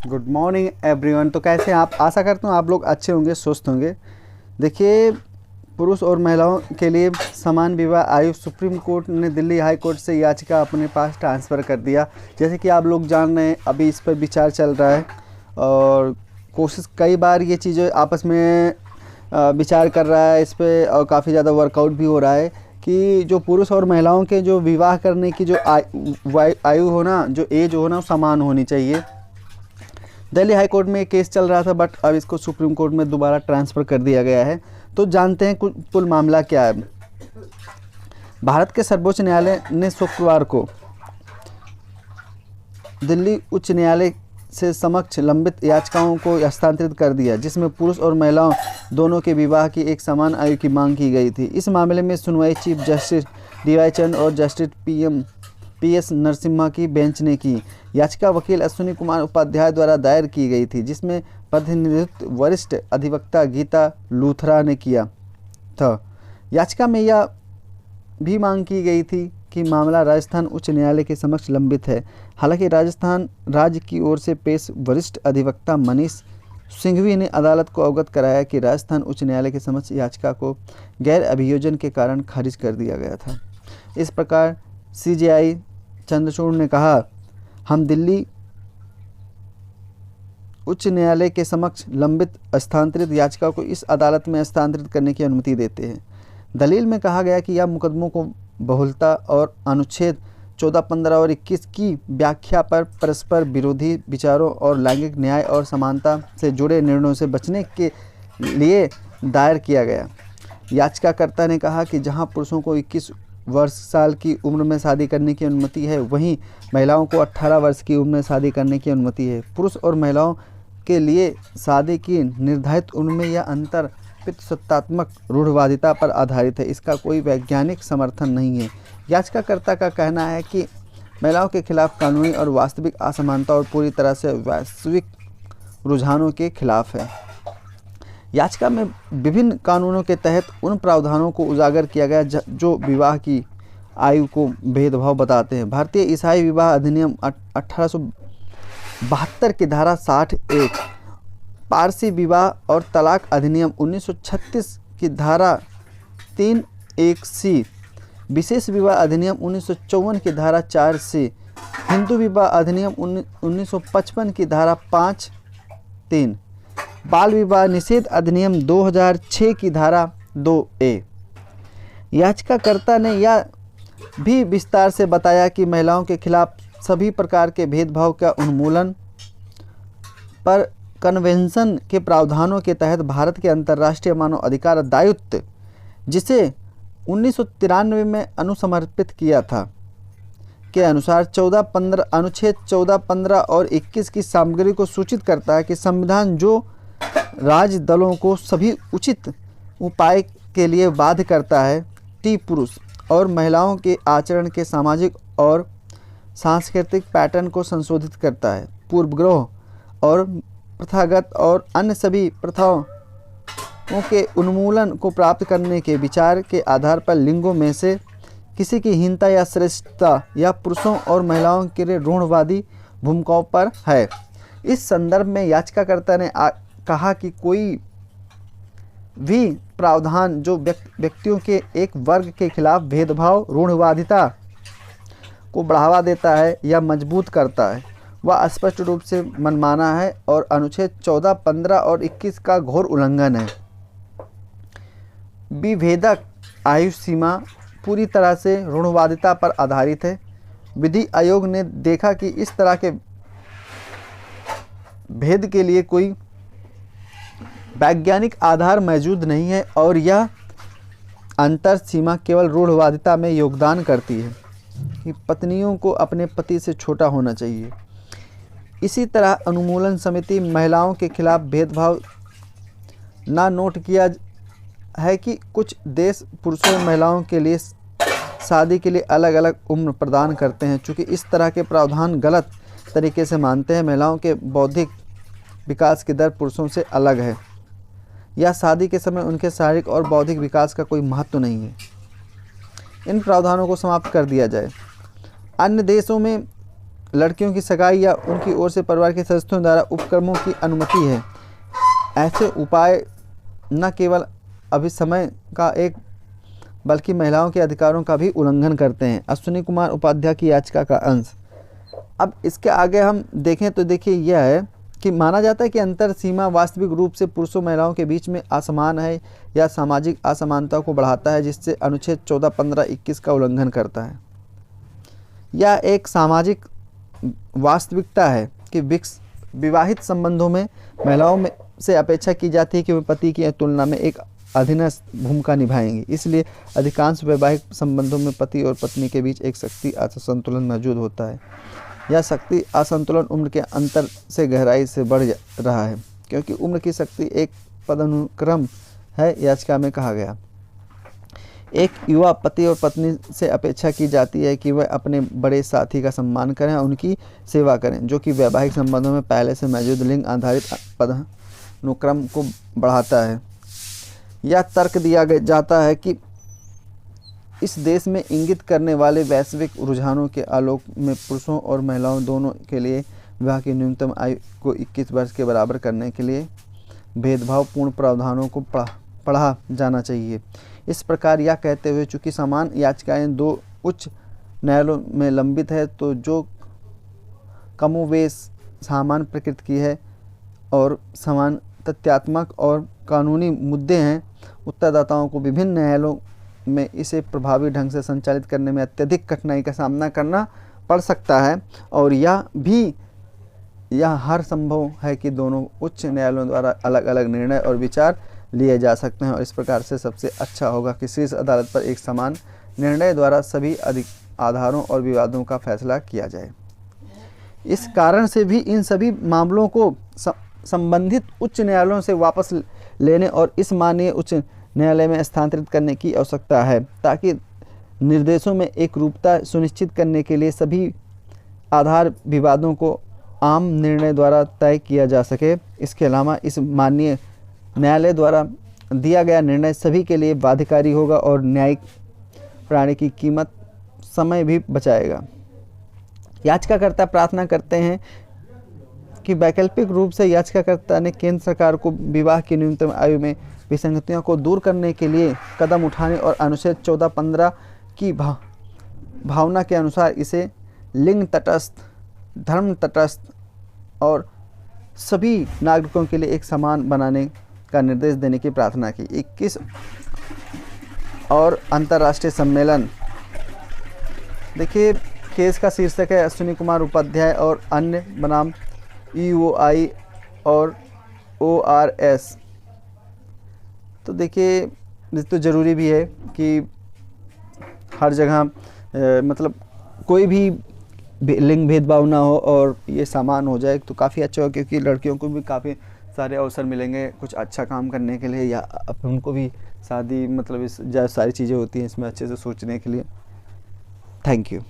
Good morning everyone. तो कैसे हैं आप? आशा करता हूँ आप लोग अच्छे होंगे, स्वस्थ होंगे। देखिए, पुरुष और महिलाओं के लिए समान विवाह आयु सुप्रीम कोर्ट ने दिल्ली हाई कोर्ट से याचिका अपने पास ट्रांसफ़र कर दिया। जैसे कि आप लोग जान रहे हैं, अभी इस पर विचार चल रहा है और कोशिश कई बार ये चीज़ें आपस में विचार कर रहा है इस पर, और काफ़ी ज़्यादा वर्कआउट भी हो रहा है कि जो पुरुष और महिलाओं के जो विवाह करने की जो आयु हो ना, जो एज हो ना, वो समान होनी चाहिए। दिल्ली हाई कोर्ट में एक केस चल रहा था, बट अब इसको सुप्रीम कोर्ट में दोबारा ट्रांसफ़र कर दिया गया है। तो जानते हैं कुल मामला क्या है। भारत के सर्वोच्च न्यायालय ने शुक्रवार को दिल्ली उच्च न्यायालय से समक्ष लंबित याचिकाओं को हस्तांतरित कर दिया, जिसमें पुरुष और महिलाओं दोनों के विवाह की एक समान आयु की मांग की गई थी। इस मामले में सुनवाई चीफ जस्टिस डीवाई चंद और जस्टिस पीएस नरसिम्हा की बेंच ने की। याचिका वकील अश्विनी कुमार उपाध्याय द्वारा दायर की गई थी, जिसमें प्रतिनिधित्व वरिष्ठ अधिवक्ता गीता लूथरा ने किया था। याचिका में यह भी मांग की गई थी कि मामला राजस्थान उच्च न्यायालय के समक्ष लंबित है। हालांकि राजस्थान राज्य की ओर से पेश वरिष्ठ अधिवक्ता मनीष सिंघवी ने अदालत को अवगत कराया कि राजस्थान उच्च न्यायालय के समक्ष याचिका को गैर अभियोजन के कारण खारिज कर दिया गया था। इस प्रकार सीजेआई चंद्रचूड़ ने कहा, हम दिल्ली उच्च न्यायालय के समक्ष लंबित स्थानांतरित याचिका को इस अदालत में स्थानांतरित करने की अनुमति देते हैं। दलील में कहा गया कि यह मुकदमों को बहुलता और अनुच्छेद 14, 15 और 21 की व्याख्या पर परस्पर विरोधी विचारों और लैंगिक न्याय और समानता से जुड़े निर्णयों से बचने के लिए दायर किया गया। याचिकाकर्ता ने कहा कि जहां पुरुषों को 21 वर्ष साल की उम्र में शादी करने की अनुमति है, वहीं महिलाओं को 18 वर्ष की उम्र में शादी करने की अनुमति है। पुरुष और महिलाओं के लिए शादी की निर्धारित उम्र में यह अंतर पितृसत्तात्मक रूढ़वादिता पर आधारित है। इसका कोई वैज्ञानिक समर्थन नहीं है। याचिकाकर्ता का कहना है कि महिलाओं के खिलाफ कानूनी और वास्तविक असमानता और पूरी तरह से वैश्विक रुझानों के खिलाफ है। याचिका में विभिन्न कानूनों के तहत उन प्रावधानों को उजागर किया गया जो विवाह की आयु को भेदभाव बताते हैं। भारतीय ईसाई विवाह अधिनियम 1872 की धारा 60(1), पारसी विवाह और तलाक अधिनियम 1936 की धारा 3(1)(c), विशेष विवाह अधिनियम 1954 की धारा 4(c), हिंदू विवाह अधिनियम 1955 की धारा 5(3), बाल विवाह निषेध अधिनियम 2006 की धारा 2(a). याचिकाकर्ता ने यह भी विस्तार से बताया कि महिलाओं के खिलाफ सभी प्रकार के भेदभाव का उन्मूलन पर कन्वेंशन के प्रावधानों के तहत भारत के अंतर्राष्ट्रीय मानव अधिकार दायित्व, जिसे 1993 में अनुसमर्पित किया था, के अनुसार अनुच्छेद 14, 15 और 21 की सामग्री को सूचित करता है कि संविधान जो राज्य दलों को सभी उचित उपाय के लिए बाध्य करता है, पुरुष और महिलाओं के आचरण के सामाजिक और सांस्कृतिक पैटर्न को संशोधित करता है। पूर्वग्रह और प्रथागत और अन्य सभी प्रथाओं के उन्मूलन को प्राप्त करने के विचार के आधार पर लिंगों में से किसी की हीनता या श्रेष्ठता या पुरुषों और महिलाओं के लिए रूढ़वादी भूमिकाओं पर है। इस संदर्भ में याचिकाकर्ता ने कहा कि कोई भी प्रावधान जो व्यक्तियों के एक वर्ग के खिलाफ भेदभाव, रूढ़वादिता को बढ़ावा देता है या मजबूत करता है, वह स्पष्ट रूप से मनमाना है और अनुच्छेद 14, 15 और 21 का घोर उल्लंघन है। विभेदक आयु सीमा पूरी तरह से रूढ़वादिता पर आधारित है। विधि आयोग ने देखा कि इस तरह के भेद के लिए कोई वैज्ञानिक आधार मौजूद नहीं है और यह अंतर सीमा केवल रूढ़वादिता में योगदान करती है कि पत्नियों को अपने पति से छोटा होना चाहिए। इसी तरह अनुमूलन समिति महिलाओं के खिलाफ भेदभाव ना नोट किया है कि कुछ देश पुरुषों और महिलाओं के लिए शादी के लिए अलग अलग उम्र प्रदान करते हैं। चूँकि इस तरह के प्रावधान गलत तरीके से मानते हैं, महिलाओं के बौद्धिक विकास की दर पुरुषों से अलग है या शादी के समय उनके शारीरिक और बौद्धिक विकास का कोई महत्व नहीं है। इन प्रावधानों को समाप्त कर दिया जाए। अन्य देशों में लड़कियों की सगाई या उनकी ओर से परिवार के सदस्यों द्वारा उपक्रमों की अनुमति है। ऐसे उपाय न केवल अभिसमय का एक बल्कि महिलाओं के अधिकारों का भी उल्लंघन करते हैं। अश्विनी कुमार उपाध्याय की याचिका का अंश। अब इसके आगे हम देखें तो देखिए यह है कि माना जाता है कि अंतर सीमा वास्तविक रूप से पुरुषों महिलाओं के बीच में असमान है या सामाजिक असमानता को बढ़ाता है, जिससे अनुच्छेद 14, 15, 21 का उल्लंघन करता है। यह एक सामाजिक वास्तविकता है कि विवाहित संबंधों में महिलाओं में से अपेक्षा की जाती है कि वे पति की तुलना में एक अधीनस्थ भूमिका निभाएंगी। इसलिए अधिकांश वैवाहिक संबंधों में पति और पत्नी के बीच एक शक्ति असंतुलन मौजूद होता है। यह शक्ति असंतुलन उम्र के अंतर से गहराई से बढ़ रहा है, क्योंकि उम्र की शक्ति एक पदानुक्रम है। याचिका में कहा गया, एक युवा पति और पत्नी से अपेक्षा की जाती है कि वह अपने बड़े साथी का सम्मान करें और उनकी सेवा करें, जो कि वैवाहिक संबंधों में पहले से मौजूद लिंग आधारित पदानुक्रम को बढ़ाता है। यह तर्क दिया जाता है कि इस देश में इंगित करने वाले वैश्विक रुझानों के आलोक में पुरुषों और महिलाओं दोनों के लिए विवाह की न्यूनतम आयु को 21 वर्ष के बराबर करने के लिए भेदभावपूर्ण प्रावधानों को पढ़ा जाना चाहिए। इस प्रकार यह कहते हुए, चूँकि समान याचिकाएं 2 उच्च न्यायालयों में लंबित है, तो जो कमोवेश समान प्रकृति की है और समान तथ्यात्मक और कानूनी मुद्दे हैं, उत्तरदाताओं को विभिन्न न्यायालयों में इसे प्रभावी ढंग से संचालित करने में अत्यधिक कठिनाई का सामना करना पड़ सकता है। और यह हर संभव है कि दोनों उच्च न्यायालयों द्वारा अलग अलग निर्णय और विचार लिए जा सकते हैं, और इस प्रकार से सबसे अच्छा होगा कि शीर्ष अदालत पर एक समान निर्णय द्वारा सभी आधारों और विवादों का फैसला किया जाए। इस कारण से भी इन सभी मामलों को संबंधित उच्च न्यायालयों से वापस लेने और इस माननीय उच्च न्यायालय में स्थानांतरित करने की आवश्यकता है, ताकि निर्देशों में एक रूपता सुनिश्चित करने के लिए सभी आधार विवादों को आम निर्णय द्वारा तय किया जा सके। इसके अलावा इस माननीय न्यायालय द्वारा दिया गया निर्णय सभी के लिए बाध्यकारी होगा और न्यायिक प्रणाली की कीमत समय भी बचाएगा। याचिकाकर्ता प्रार्थना करते हैं कि वैकल्पिक रूप से याचिकाकर्ता ने केंद्र सरकार को विवाह की न्यूनतम आयु में विसंगतियों को दूर करने के लिए कदम उठाने और अनुच्छेद 14, 15 की भावना के अनुसार इसे लिंग तटस्थ, धर्म तटस्थ और सभी नागरिकों के लिए एक समान बनाने का निर्देश देने की प्रार्थना की। 21 और अंतर्राष्ट्रीय सम्मेलन। देखिए, केस का शीर्षक है अश्विनी कुमार उपाध्याय और अन्य बनाम EOI और ORS। तो देखिए, ये तो ज़रूरी भी है कि हर जगह मतलब कोई भी लिंग भेदभाव ना हो और ये समान हो जाए तो काफ़ी अच्छा हो, क्योंकि लड़कियों को भी काफ़ी सारे अवसर मिलेंगे कुछ अच्छा काम करने के लिए, या उनको भी शादी मतलब इस सारी चीज़ें होती हैं इसमें अच्छे से सोचने के लिए। Thank you.